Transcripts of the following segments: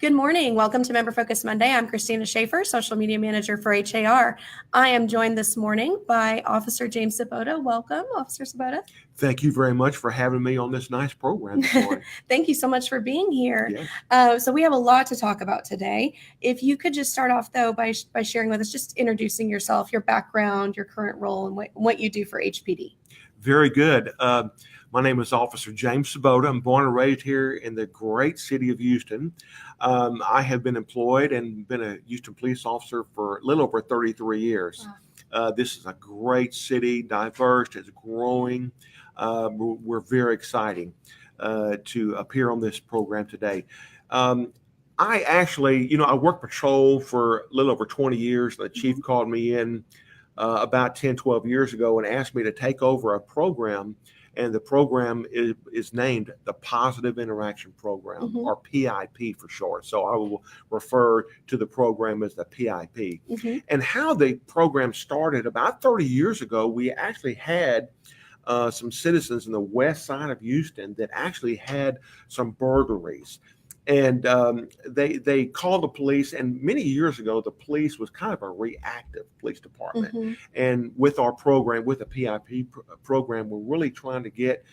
Good morning. Welcome to Member Focus Monday. I'm Christina Schaefer, Social Media Manager for HAR. I am joined this morning by Officer James Sobota. Welcome, Officer Sobota. Thank you very much for having me on this nice program this morning. Thank you so much for being here. Yes. So we have a lot to talk about today. If you could just start off, though, by sharing with us, just introducing yourself, your background, your current role, and what you do for HPD. Very good. My name is Officer James Sobota. I'm born and raised here in the great city of Houston. I have been employed and been a Houston police officer for a little over 33 years. Wow. This is a great city, diverse, it's growing. We're very exciting to appear on this program today. I actually, I worked patrol for a little over 20 years. The chief called me in about 10, 12 years ago and asked me to take over a program. And the program is named the Positive Interaction Program, or PIP for short. So I will refer to the program as the PIP. And how the program started about 30 years ago, we actually had some citizens in the west side of Houston that actually had some burglaries. And they called the police, and many years ago, the police was kind of a reactive police department. And with our program, with the PIP program, we're really trying to get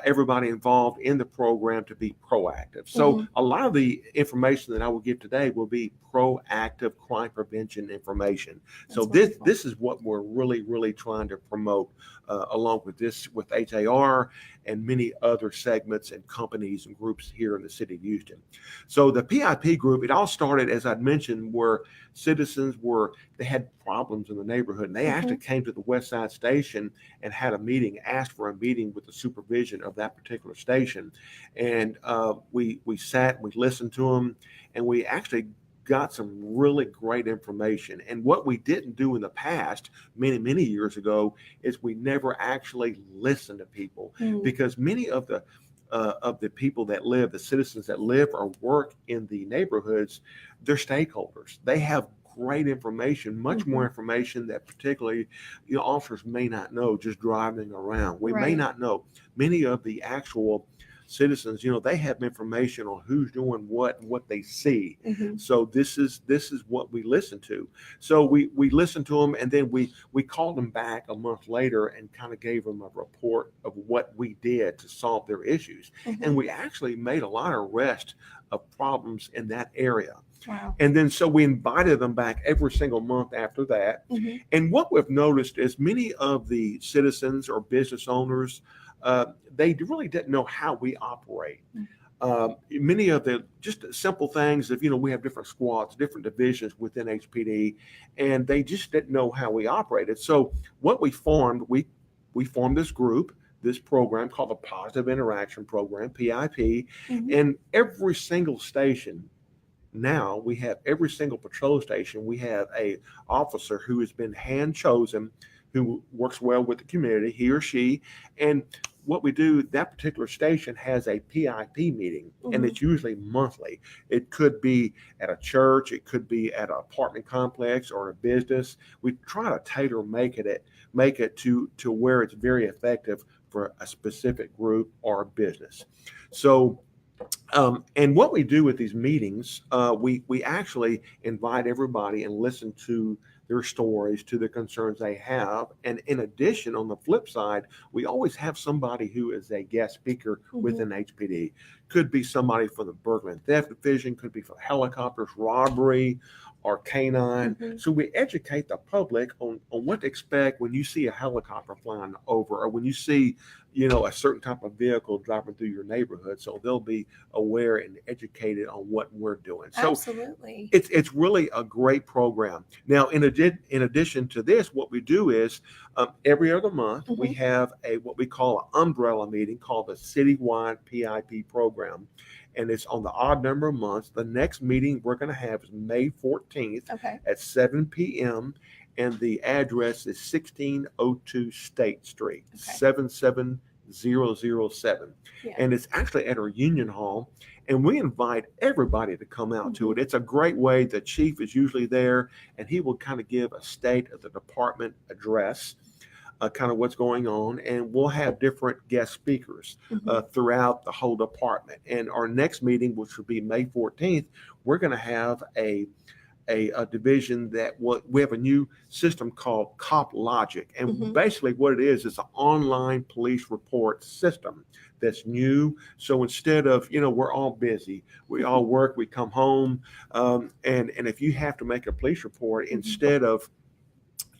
everybody involved in the program to be proactive. So a lot of the information that I will give today will be proactive crime prevention information. So this is what we're really trying to promote along with HAR and many other segments and companies and groups here in the city of Houston. So the PIP group, it all started, as I'd mentioned, where citizens they had problems in the neighborhood, and they actually came to the West Side Station and had a meeting, asked for a meeting with the supervision of that particular station. And we sat, we listened to them, and we actually got some really great information. And what we didn't do in the past, many years ago, is we never actually listened to people, because many of the people that live, the citizens that live or work in the neighborhoods, they're stakeholders. They have great information, much more information that particularly officers may not know just driving around. We may not know. Many of the actual citizens, they have information on who's doing what and what they see. So this is what we listen to. So we listened to them, and then we called them back a month later and kind of gave them a report of what we did to solve their issues. And we actually made a lot of arrests of problems in that area. Wow. And then so we invited them back every single month after that. And what we've noticed is many of the citizens or business owners, they really didn't know how we operate. Many of the just simple things of, we have different squads, different divisions within HPD, and they just didn't know how we operated. So what we formed this group, this program called the Positive Interaction Program, PIP, and every single station. Now we have every single patrol station, we have a officer who has been hand chosen, who works well with the community, he or she. And what we do, that particular station has a PIP meeting, and it's usually monthly. It could be at a church, it could be at an apartment complex or a business. We try to tailor make it to where it's very effective for a specific group or a business. So and what we do with these meetings, we actually invite everybody and listen to their stories, to the concerns they have. And in addition, on the flip side, we always have somebody who is a guest speaker within HPD. Could be somebody from the burglary and theft division, could be for helicopters, robbery, or canine. So we educate the public on what to expect when you see a helicopter flying over, or when you see, a certain type of vehicle driving through your neighborhood. So they'll be aware and educated on what we're doing. So absolutely, it's really a great program. Now, in addition to this, what we do is every other month we have what we call an umbrella meeting called the Citywide PIP Program. And it's on the odd number of months. The next meeting we're going to have is May 14th at 7 p.m. And the address is 1602 State Street, 77007. And it's actually at our Union Hall. And we invite everybody to come out to it. It's a great way. The chief is usually there, and he will kind of give a state of the department address. kind of what's going on, and we'll have different guest speakers throughout the whole department. And our next meeting, which will be May 14th, we're going to have a division that we have a new system called Cop Logic. And basically what it is an online police report system that's new. So instead of, we're all busy, we all work, we come home. And if you have to make a police report, instead of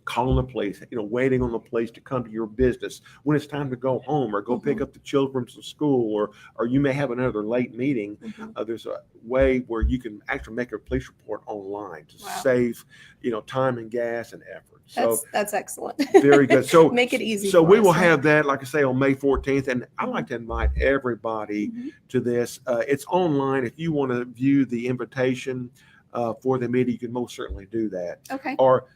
calling the police, waiting on the police to come to your business when it's time to go home or go pick up the children from school, or you may have another late meeting. There's a way where you can actually make a police report online to save, time and gas and effort. So that's excellent. Very good. So make it easy. So we will have that, like I say, on May 14th, and I'd like to invite everybody to this. It's online. If you want to view the invitation for the meeting, you can most certainly do that. Okay. Or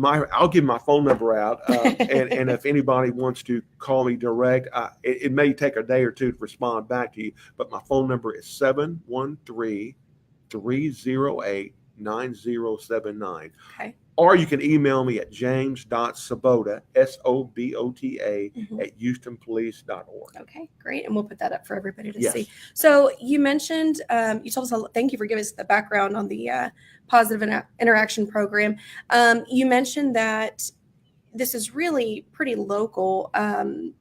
I'll give my phone number out, and if anybody wants to call me direct, it may take a day or two to respond back to you, but my phone number is 713-308-9079. Okay. Or you can email me at james.sobota, SOBOTA, at houstonpolice.org. Okay, great. And we'll put that up for everybody to Yes. see. So you mentioned, you told us, thank you for giving us the background on the positive interaction program. You mentioned that this is really pretty local,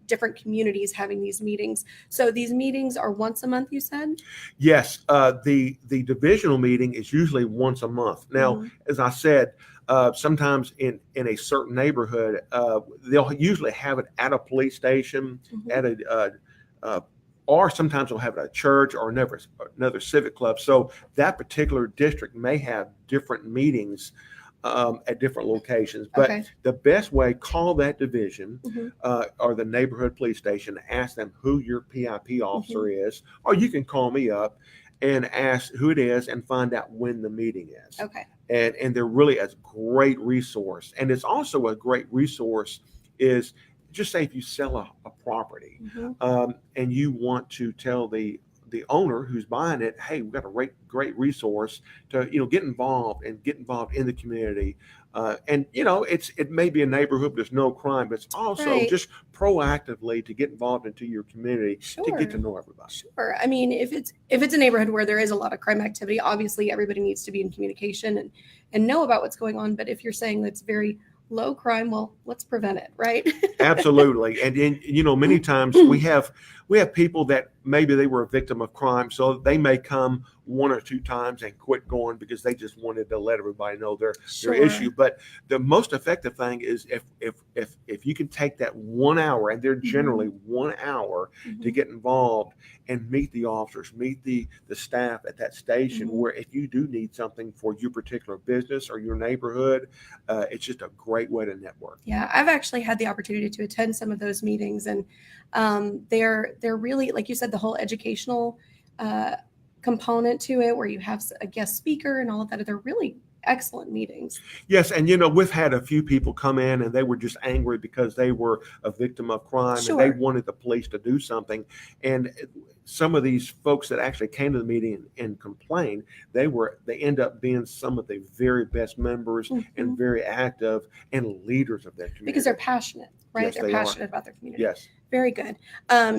different communities having these meetings. So these meetings are once a month, you said? Yes, the divisional meeting is usually once a month. Now, as I said, sometimes in a certain neighborhood, they'll usually have it at a police station, at or sometimes they'll have it at a church or another civic club. So that particular district may have different meetings at different locations. But the best way, call that division or the neighborhood police station, ask them who your PIP officer is, or you can call me up and ask who it is and find out when the meeting is. Okay. And they're really a great resource. And it's also a great resource is, just say if you sell a property and you want to tell the owner who's buying it, hey, we've got a great resource to get involved in the community. And it may be a neighborhood there's no crime, but it's also just proactively to get involved into your community to get to know everybody. Sure. I mean, if it's a neighborhood where there is a lot of crime activity, obviously everybody needs to be in communication and know about what's going on. But if you're saying that's very low crime, well, let's prevent it, right? Absolutely. And many times we have people that maybe they were a victim of crime, so they may come one or two times and quit going because they just wanted to let everybody know their issue. But the most effective thing is if you can take that 1 hour, and they're generally 1 hour to get involved and meet the officers, meet the staff at that station, where if you do need something for your particular business or your neighborhood, it's just a great way to network. Yeah, I've actually had the opportunity to attend some of those meetings, and they're really, like you said, the whole educational component to it, where you have a guest speaker and all of that. They're really excellent meetings. Yes, and we've had a few people come in and they were just angry because they were a victim of crime and they wanted the police to do something. And some of these folks that actually came to the meeting and complained, they end up being some of the very best members and very active and leaders of that community. Because they're passionate, right? Yes, they're passionate about their community. Yes. Very good.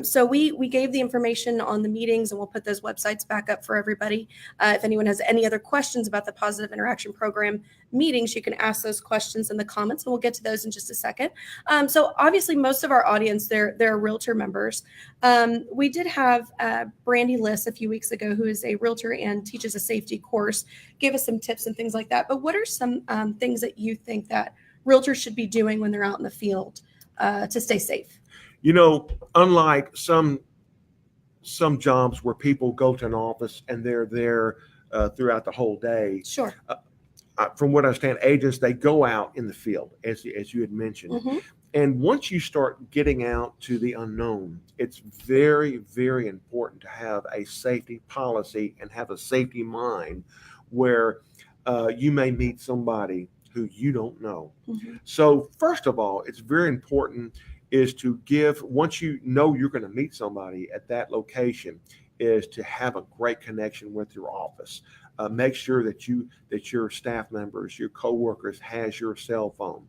So we gave the information on the meetings, and we'll put those websites back up for everybody. If anyone has any other questions about the Positive Interaction Program meetings, you can ask those questions in the comments, and we'll get to those in just a second. So obviously, most of our audience, they're realtor members. We did have Brandy Liss a few weeks ago, who is a realtor and teaches a safety course, give us some tips and things like that. But what are some things that you think that realtors should be doing when they're out in the field to stay safe? Unlike some jobs where people go to an office and they're there throughout the whole day. Sure. From what I understand, agents, they go out in the field, as you had mentioned. And once you start getting out to the unknown, it's very, very important to have a safety policy and have a safety mind where you may meet somebody who you don't know. So first of all, it's very important is to give, once you know you're going to meet somebody at that location, is to have a great connection with your office. Make sure that your staff members, your coworkers, has your cell phone.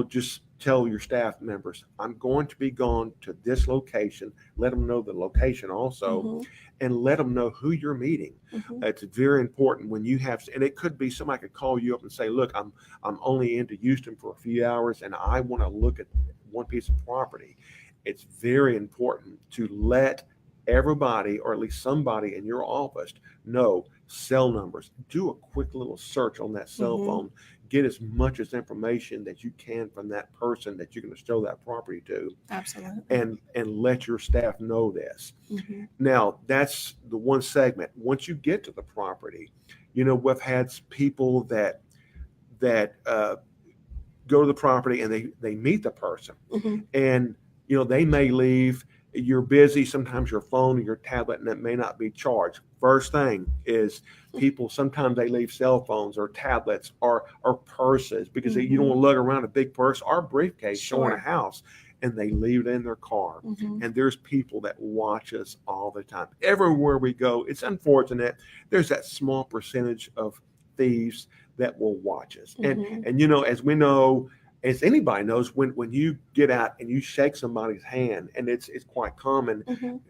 Just tell your staff members, I'm going to be gone to this location. Let them know the location also, and let them know who you're meeting. It's very important when you have, and it could be somebody could call you up and say, look, I'm only into Houston for a few hours, and I want to look at one piece of property. It's very important to let everybody, or at least somebody in your office, know cell numbers. Do a quick little search on that cell phone. Get as much as information that you can from that person that you're going to show that property to. Absolutely. And let your staff know this. Now, that's the one segment. Once you get to the property, we've had people that go to the property and they meet the person, and they may leave. You're busy. Sometimes your phone or your tablet, and it may not be charged. First thing is, people sometimes they leave cell phones or tablets or purses, because you don't want to lug around a big purse or briefcase showing a house, and they leave it in their car. And there's people that watch us all the time. Everywhere we go, it's unfortunate. There's that small percentage of thieves that will watch us. And as we know, as anybody knows, when you get out and you shake somebody's hand, and it's quite common,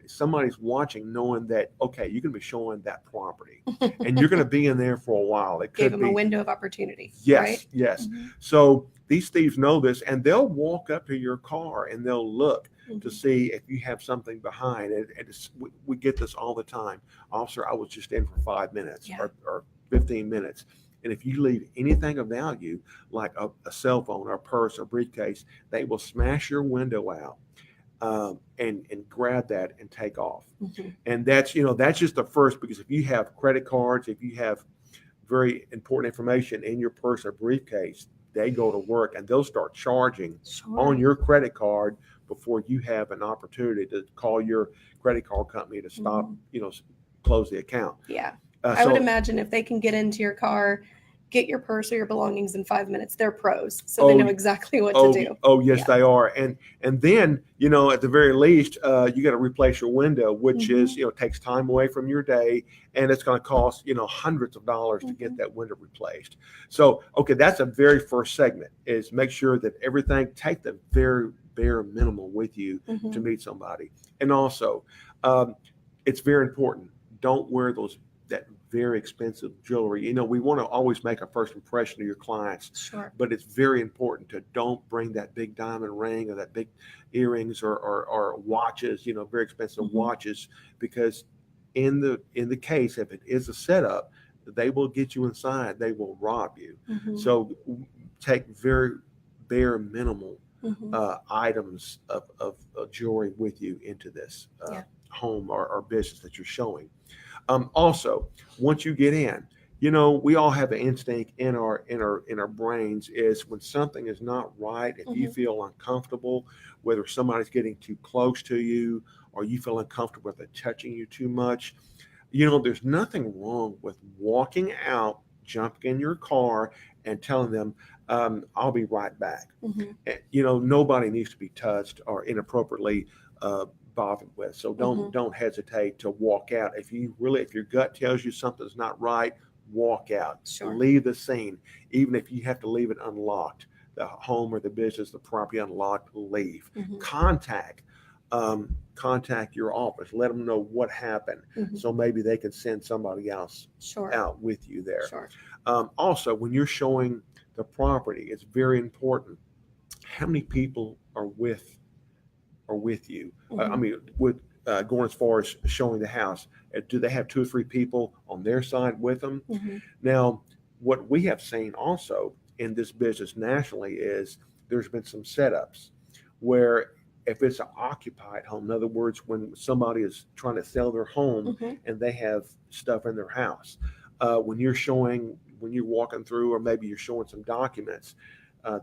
somebody's watching, knowing that, okay, you're going to be showing that property and you're going to be in there for a while. It Gave them a window of opportunity. Yes, right? yes. So these thieves know this, and they'll walk up to your car and they'll look to see if you have something behind it. And we get this all the time. Officer, I was just in for 5 minutes or 15 minutes. And if you leave anything of value, like a cell phone or a purse or briefcase, they will smash your window out and grab that and take off. And that's just the first, because if you have credit cards, if you have very important information in your purse or briefcase, they go to work and they'll start charging on your credit card before you have an opportunity to call your credit card company to stop, close the account. Yeah. I would imagine if they can get into your car, get your purse or your belongings in 5 minutes, they're pros. So they know exactly what to do. Oh, yes, they are. And then, at the very least, you got to replace your window, which is, takes time away from your day. And it's going to cost, hundreds of dollars to get that window replaced. So, okay, that's a very first segment, is make sure that everything, take the very bare minimum with you to meet somebody. And also, it's very important. Don't wear that very expensive jewelry. We want to always make a first impression of your clients, but it's very important to don't bring that big diamond ring or that big earrings or watches, very expensive watches, because in the case, if it is a setup, they will get you inside, they will rob you. So take very bare minimal items of jewelry with you into this home or business that you're showing. Also, once you get in, we all have an instinct in our brains, is when something is not right, if you feel uncomfortable, whether somebody's getting too close to you or you feel uncomfortable with it touching you too much, there's nothing wrong with walking out, jumping in your car and telling them, I'll be right back. Nobody needs to be touched or inappropriately bothered with. So don't hesitate to walk out. If your gut tells you something's not right, walk out. Leave the scene. Even if you have to leave it unlocked, the home or the business, the property unlocked, leave. Contact your office. Let them know what happened. So maybe they can send somebody else out with you there. Also, when you're showing the property, it's very important how many people are with you. Going as far as showing the house, do they have 2 or 3 people on their side with them? Now, what we have seen also in this business nationally is there's been some setups where, if it's an occupied home, in other words, when somebody is trying to sell their home and they have stuff in their house, when you're walking through, or maybe you're showing some documents,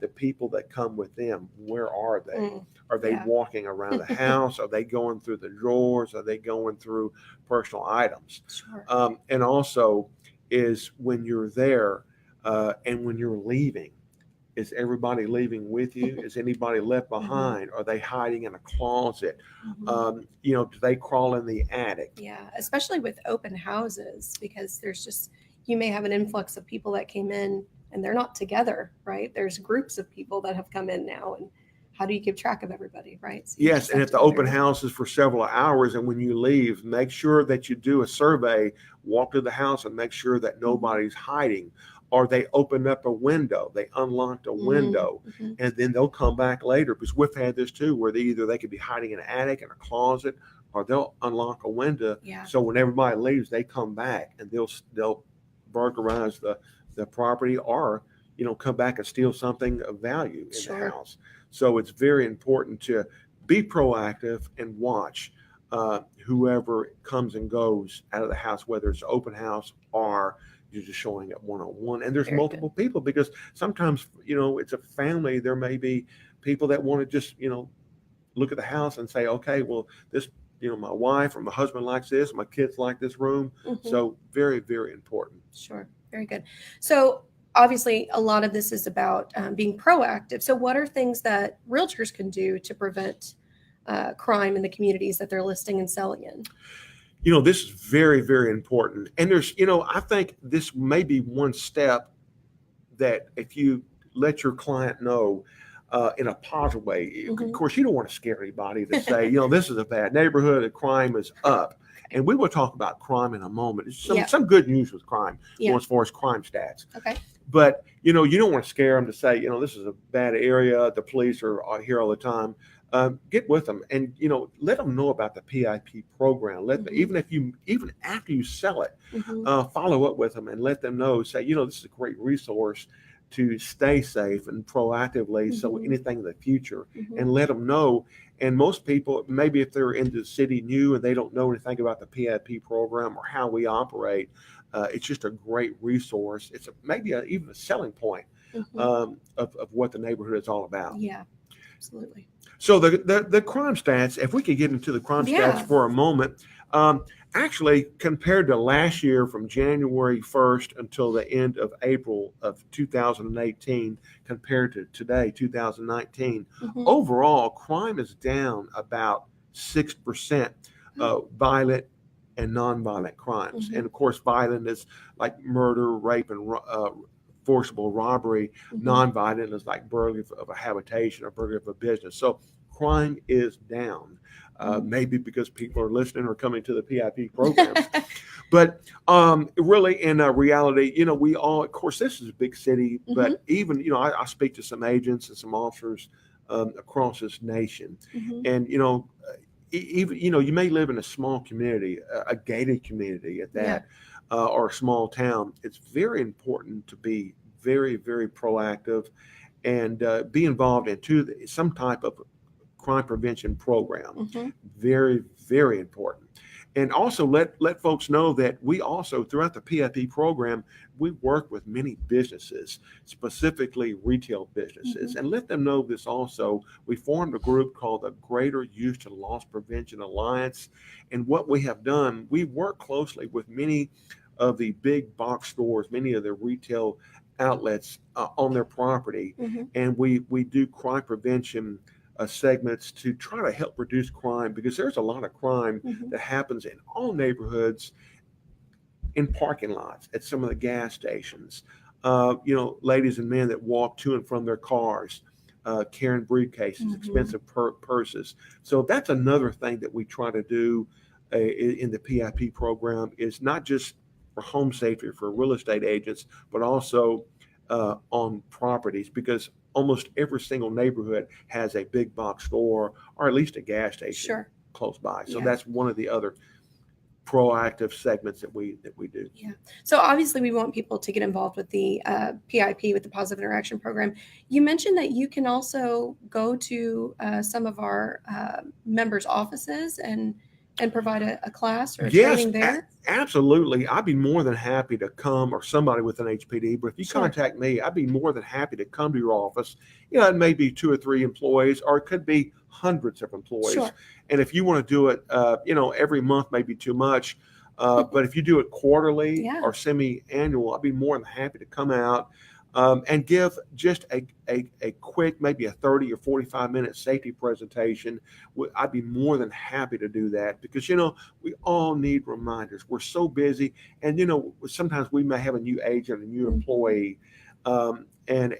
the people that come with them, where are they? Are they walking around the house? Are they going through the drawers? Are they going through personal items? And also is when you're there and when you're leaving, Is everybody leaving with you? Is anybody left behind? Are they hiding in a closet? Do they crawl in the attic? Yeah, especially with open houses, because you may have an influx of people that came in and they're not together, right? There's groups of people that have come in now, and how do you keep track of everybody, right? So Yes, and if the open house is for several hours and when you leave, make sure that you do a survey, walk to the house and make sure that nobody's hiding. Or they opened up a window, they unlocked a window, and then they'll come back later. Because we've had this too, where they could be hiding in an attic, in a closet, or they'll unlock a window. Yeah. So when everybody leaves, they come back and they'll burglarize the property, or come back and steal something of value in the house. So it's very important to be proactive and watch whoever comes and goes out of the house, whether it's an open house or you're just showing up one-on-one. And there's multiple people, because sometimes, it's a family. There may be people that want to just, look at the house and say, okay, well, this, my wife or my husband likes this, my kids like this room. So very, very important. Sure. Very good. So obviously a lot of this is about being proactive. So what are things that realtors can do to prevent crime in the communities that they're listing and selling in? This is very, very important. And there's, I think this may be one step that if you let your client know in a positive way, of course, you don't want to scare anybody to say, this is a bad neighborhood, the crime is up. And we will talk about crime in a moment. Some good news with crime, as far as crime stats. Okay. But, you don't want to scare them to say, this is a bad area. The police are here all the time. Get with them and, let them know about the PIP program. Even after you sell it, follow up with them and let them know, say, this is a great resource to stay safe and proactively. So anything in the future, and let them know. And most people, maybe if they're in the city new and they don't know anything about the PIP program or how we operate, it's just a great resource. It's maybe even a selling point of what the neighborhood is all about. Yeah, absolutely. So the crime stats, if we could get into the crime stats for a moment, actually compared to last year from January 1st until the end of April of 2018, compared to today, 2019, overall crime is down about 6%, violent and nonviolent crimes. And of course, violent is like murder, rape, and forcible robbery. Nonviolent is like burglary of a habitation or burglary of a business. So crime is down, maybe because people are listening or coming to the PIP programs. But really, in reality, we all, of course, this is a big city, but even, I speak to some agents and some officers across this nation. And, even, you may live in a small community, a gated community at that, or a small town. It's very important to be very, very proactive and be involved into some type of crime prevention program. Very, very important. And also let folks know that we also, throughout the PIP program, we work with many businesses, specifically retail businesses, and let them know this also. We formed a group called the Greater Use and Loss Prevention Alliance. And what we have done, we work closely with many of the big box stores, many of the retail outlets on their property. And we do crime prevention segments to try to help reduce crime, because there's a lot of crime that happens in all neighborhoods, in parking lots, at some of the gas stations, ladies and men that walk to and from their cars, carrying briefcases, expensive purses. So that's another thing that we try to do in the PIP program, is not just for home safety for real estate agents, but also on properties, because almost every single neighborhood has a big box store or at least a gas station close by. So that's one of the other proactive segments that we do. Yeah. So obviously we want people to get involved with the PIP, with the Positive Interaction Program. You mentioned that you can also go to some of our members' offices and provide a class or a training there? Absolutely. I'd be more than happy to come, or somebody with an HPD, but if you contact me, I'd be more than happy to come to your office. It may be 2 or 3 employees, or it could be hundreds of employees. And if you want to do it, every month may be too much. But if you do it quarterly or semi-annual, I'd be more than happy to come out, and give just a quick, maybe a 30 or 45-minute safety presentation. I'd be more than happy to do that because, we all need reminders. We're so busy. And, sometimes we may have a new agent, a new employee. And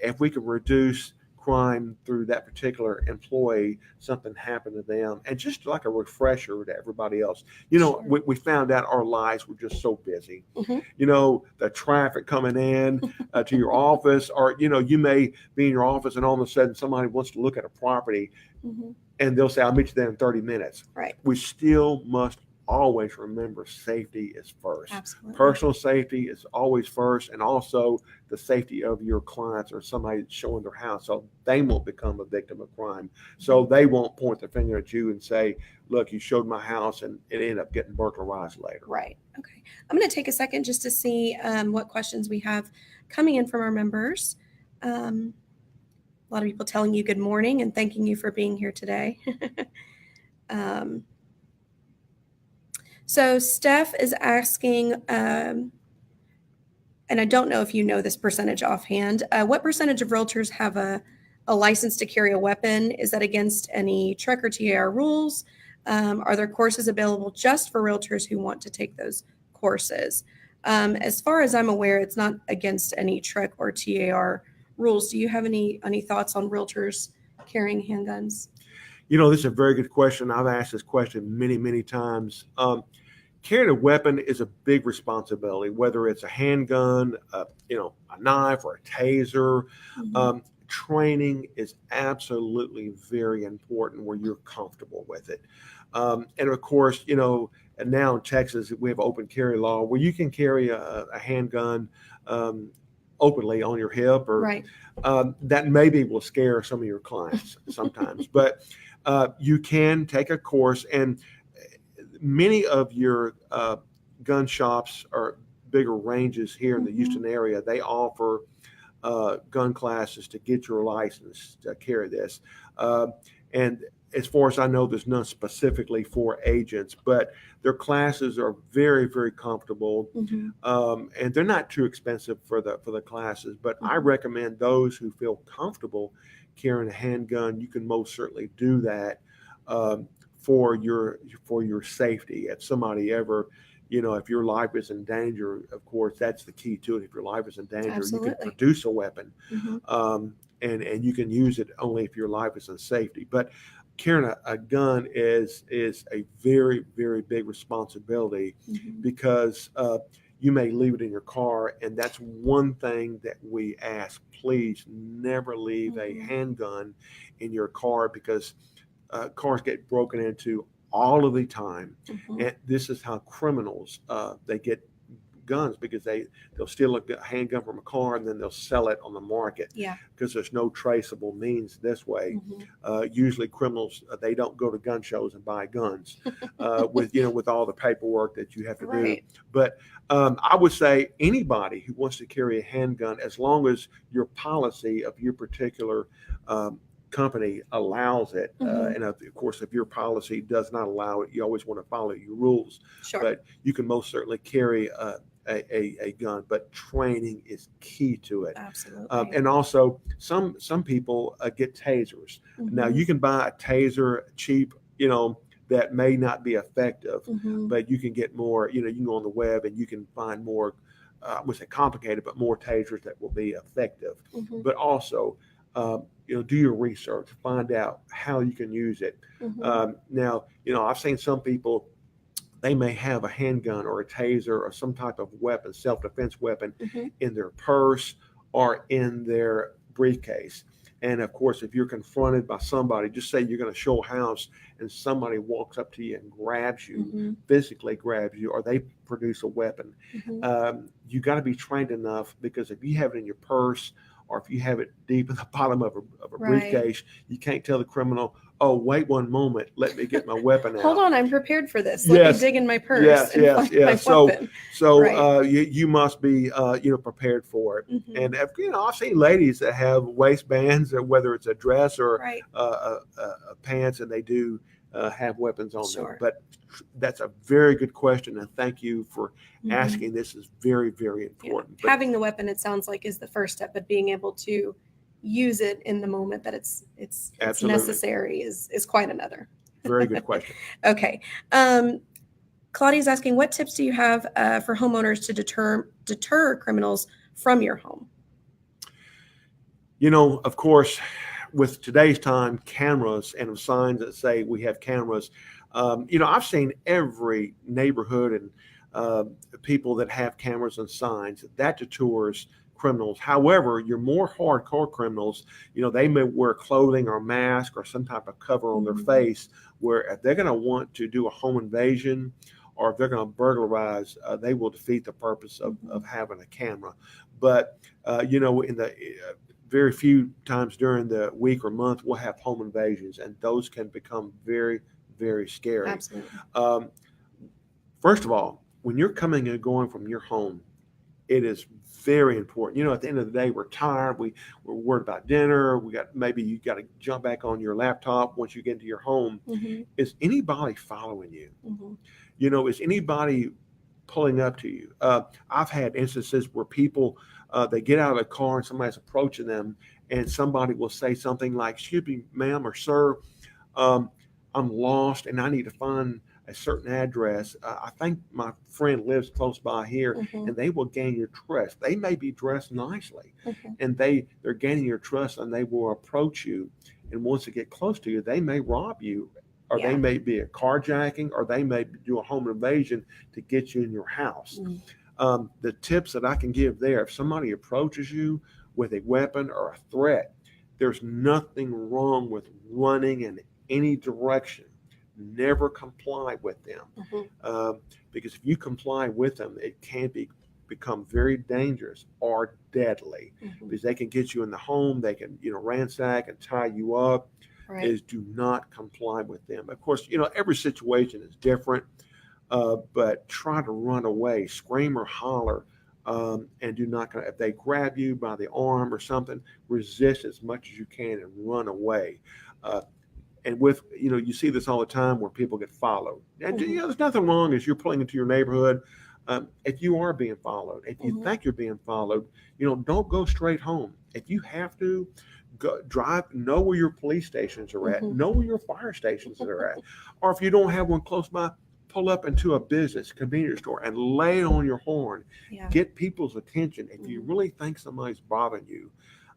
if we could reduce crime through that particular employee, something happened to them, and just like a refresher to everybody else. Sure. We found out our lives were just so busy. Mm-hmm. The traffic coming in to your office, or you may be in your office and all of a sudden somebody wants to look at a property, Mm-hmm. and they'll say, "I'll meet you there in 30 minutes." Right. We still must always remember safety is first. Absolutely. Personal safety is always first, and also the safety of your clients or somebody that's showing their house, so they won't become a victim of crime. So they won't point their finger at you and say, "Look, you showed my house and it ended up getting burglarized later." Right. Okay. I'm going to take a second just to see what questions we have coming in from our members. A lot of people telling you good morning and thanking you for being here today. So Steph is asking, and I don't know if you know this percentage offhand, what percentage of realtors have a license to carry a weapon? Is that against any TREC or TAR rules? Are there courses available just for realtors who want to take those courses? As far as I'm aware, it's not against any TREC or TAR rules. Do you have any thoughts on realtors carrying handguns? This is a very good question. I've asked this question many, many times. Carrying a weapon is a big responsibility, whether it's a handgun, a knife, or a taser. Mm-hmm. Training is absolutely very important where you're comfortable with it. And of course, and now in Texas, we have open carry law where you can carry a handgun openly on your hip, or Right. that maybe will scare some of your clients sometimes. But you can take a course, and many of your gun shops or bigger ranges here in the Houston area, they offer gun classes to get your license to carry this. And as far as I know, there's none specifically for agents, but their classes are very, very comfortable, and they're not too expensive for the classes. But I recommend those who feel comfortable carrying a handgun. You can most certainly do that for your safety. If somebody ever, if your life is in danger, of course, that's the key to it. If your life is in danger, Absolutely. you can produce a weapon, Mm-hmm. and you can use it only if your life is in safety. But carrying a gun is a very, very big responsibility because you may leave it in your car, and that's one thing that we ask. Please never leave a handgun in your car because cars get broken into all of the time, and this is how criminals they get guns, because they'll steal a handgun from a car and then they'll sell it on the market. Yeah. Because there's no traceable means this way. Usually criminals, they don't go to gun shows and buy guns with all the paperwork that you have to do. But I would say anybody who wants to carry a handgun, as long as your policy of your particular company allows it, and of course, if your policy does not allow it, you always want to follow your rules. Sure. But you can most certainly carry a gun, but training is key to it. Absolutely. And also, some people get tasers. Now, you can buy a taser cheap, that may not be effective, but you can get more. You can go on the web and you can find more. I wouldn't say complicated, but more tasers that will be effective. But also, do your research, find out how you can use it. Now, I've seen some people, they may have a handgun or a taser or some type of weapon, self-defense weapon, in their purse or in their briefcase. And of course, if you're confronted by somebody, just say you're going to show a house and somebody walks up to you and grabs you, physically grabs you, or they produce a weapon. You got to be trained enough, because if you have it in your purse, or if you have it deep in the bottom of a briefcase, you can't tell the criminal, "Oh, wait one moment, let me get my weapon out. Hold on, I'm prepared for this. Let me dig in my purse and find my weapon." So you must be prepared for it. And I've seen ladies that have waistbands, whether it's a dress or pants, and they do have weapons on Sure. them. But that's a very good question, and thank you for Mhm. asking. This is very, very Yeah. important. But Having the weapon, it sounds like, is the first step, but being able to use it in the moment that it's Absolutely. necessary is quite another. very good question. Okay. Claudia's asking, what tips do you have for homeowners to deter criminals from your home? Of course, with today's time, cameras and signs that say we have cameras. I've seen every neighborhood and people that have cameras and signs that deters criminals. However, your more hardcore criminals, they may wear clothing or mask or some type of cover on their Mhm. face, where if they're going to want to do a home invasion or if they're going to burglarize, they will defeat the purpose of having a camera. But in the very few times during the week or month, we'll have home invasions, and those can become very, very scary. Absolutely. First of all, when you're coming and going from your home, it is very important. At the end of the day, we're tired. We're worried about dinner. Maybe you got to jump back on your laptop once you get into your home. Mhm. Is anybody following you? Mhm. Is anybody pulling up to you? I've had instances where people they get out of the car and somebody's approaching them, and somebody will say something like, "Excuse me, ma'am or sir, I'm lost and I need to find a certain address. I think my friend lives close by here," Mhm. and they will gain your trust. They may be dressed nicely, Mhm. and they're gaining your trust, and they will approach you. And once they get close to you, they may rob you, or they Yeah. may be a carjacking, or they may do a home invasion to get you in your house. Mhm. The tips that I can give there: if somebody approaches you with a weapon or a threat, there's nothing wrong with running in any direction. Never comply with them, Mhm. because if you comply with them, it can become very dangerous or deadly, Mhm. because they can get you in the home, they can ransack and tie you up. Right. Is do not comply with them. Of course, every situation is different, but try to run away, scream or holler, and do not. If they grab you by the arm or something, resist as much as you can and run away. And you see this all the time where people get followed. And Mhm. there's nothing wrong as you're pulling into your neighborhood. If you are being followed, if you Mhm. think you're being followed, don't go straight home. If you have to, go drive. Know where your police stations are at. Mhm. Know where your fire stations are at. Or if you don't have one close by, pull up into a business, convenience store, and lay on your horn. Yeah. Get people's attention if you Mhm. really think somebody's bothering you,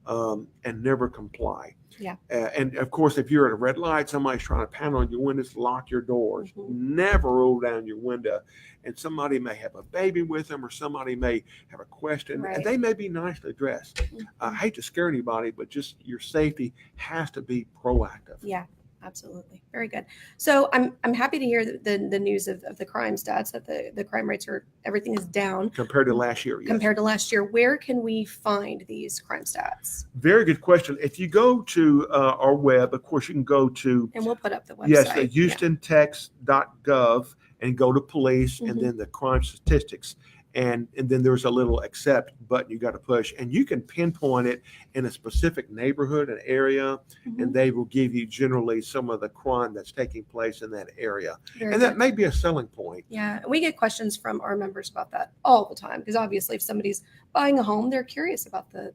and never comply. Yeah. And of course, if you're at a red light, somebody's trying to pound on your windows, lock your doors. Mhm. Never roll down your window. And somebody may have a baby with them, or somebody may have a question, and Right. they may be nicely dressed. I Mhm. hate to scare anybody, but just your safety has to be proactive. Yeah, absolutely. Very good. So I'm happy to hear the news of the crime stats, that the crime rates everything is down Compared to last year, yes. compared to last year. Where can we find these crime stats? Very good question. If you go to our web, of course, you can go to, And we'll put up the website. yes, the HoustonText.gov, and go to police, and Mhm. then the crime statistics. And then there's a little accept button you got to push, and you can pinpoint it in a specific neighborhood, an area, Mhm. and they will give you generally some of the crime that's taking place in that area. Very And good. that may be a selling point. Yeah, we get questions from our members about that all the time, because obviously if somebody's buying a home, they're curious about the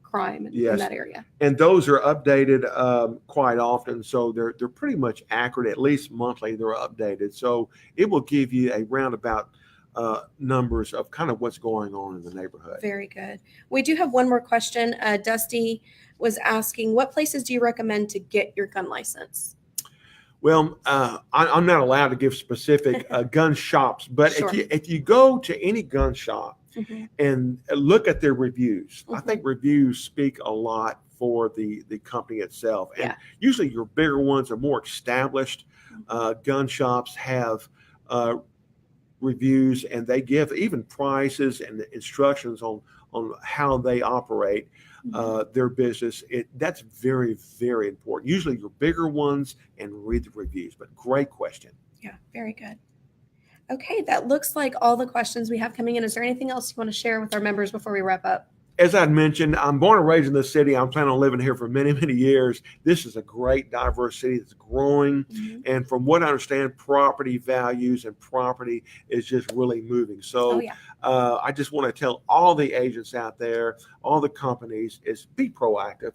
crime in Yes. that area. And those are updated quite often, so they're pretty much accurate. At least monthly, they're updated, so it will give you a roundabout numbers of kind of what's going on in the neighborhood. Very good. We do have one more question. Dusty was asking, what places do you recommend to get your gun license? Well, I'm not allowed to give specific gun shops, but Sure. if you go to any gun shop Mhm. and look at their reviews, I Mhm. think reviews speak a lot for the company itself. And Yeah. usually your bigger ones are more established. Gun shops have reviews, and they give even prices and instructions on how they operate their business. That's very, very important. Usually your bigger ones, and read the reviews. But great question. Yeah, very good. Okay, that looks like all the questions we have coming in. Is there anything else you want to share with our members before we wrap up? as I'd mentioned, I'm born and raised in this city. I'm planning on living here for many, many years. This is a great, diverse city that's growing. Mhm. And from what I understand, property values and property is just really moving. Oh, So yeah. I just want to tell all the agents out there, all the companies, is be proactive.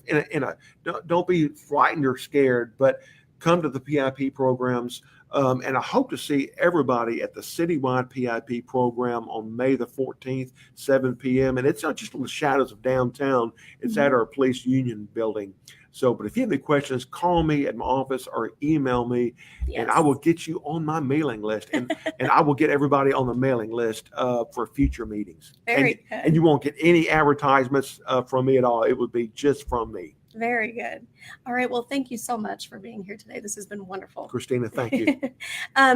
Don't be frightened or scared, but come to the PIP programs. And I hope to see everybody at the citywide PIP program on May the 14th, 7 p.m. And it's not just on the shadows of downtown, it's at our police union building. So, but if you have any questions, call me at my office or email me, and I will get you on my mailing list. And I will get everybody on the mailing list for future meetings. Very good. And you won't get any advertisements from me at all. It would be just from me. Very good. All right. Well, thank you so much for being here today. This has been wonderful. Christina, thank you.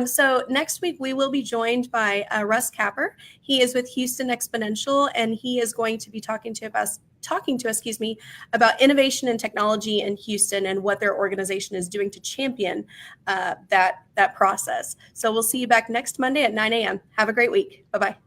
So next week we will be joined by Russ Capper. He is with Houston Exponential, and he is going to be talking to us, about innovation and technology in Houston and what their organization is doing to champion that process. So we'll see you back next Monday at 9 a.m. Have a great week. Bye-bye.